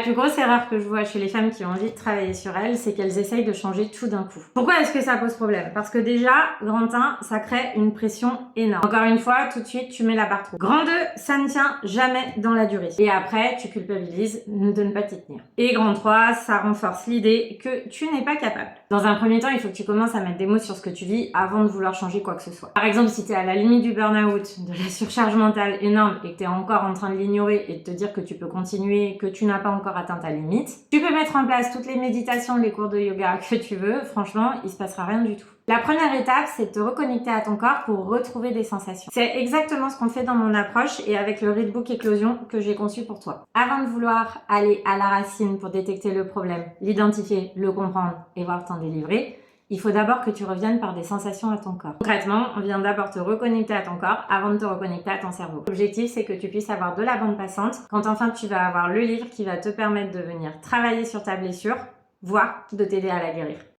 plus grosse erreur que je vois chez les femmes qui ont envie de travailler sur elles, c'est qu'elles essayent de changer tout d'un coup. Pourquoi est-ce que ça pose problème? Parce que déjà, grand 1, ça crée une pression énorme. Encore une fois, tout de suite, tu mets la barre trop. Grand 2, ça ne tient jamais dans la durée. Et après, tu culpabilises de ne pas t'y tenir. Et grand 3, ça renforce l'idée que tu n'es pas capable. Dans un premier temps, il faut que tu commences à mettre des mots sur ce que tu vis avant de vouloir changer quoi que ce soit. Par exemple, si tu es à la limite du burn-out, de la surcharge mentale énorme et que tu es encore en train de l'ignorer et de te dire que tu peux continuer, que tu n'as pas encore atteint ta limite, tu peux mettre en place toutes les méditations, les cours de yoga que tu veux. Franchement, il se passera rien du tout. La première étape, c'est de te reconnecter à ton corps pour retrouver des sensations. C'est exactement ce qu'on fait dans mon approche et avec le Readbook Éclosion que j'ai conçu pour toi. Avant de vouloir aller à la racine pour détecter le problème, l'identifier, le comprendre et voir t'en délivrer, il faut d'abord que tu reviennes par des sensations à ton corps. Concrètement, on vient d'abord te reconnecter à ton corps avant de te reconnecter à ton cerveau. L'objectif, c'est que tu puisses avoir de la bande passante quand enfin tu vas avoir le livre qui va te permettre de venir travailler sur ta blessure, voire de t'aider à la guérir.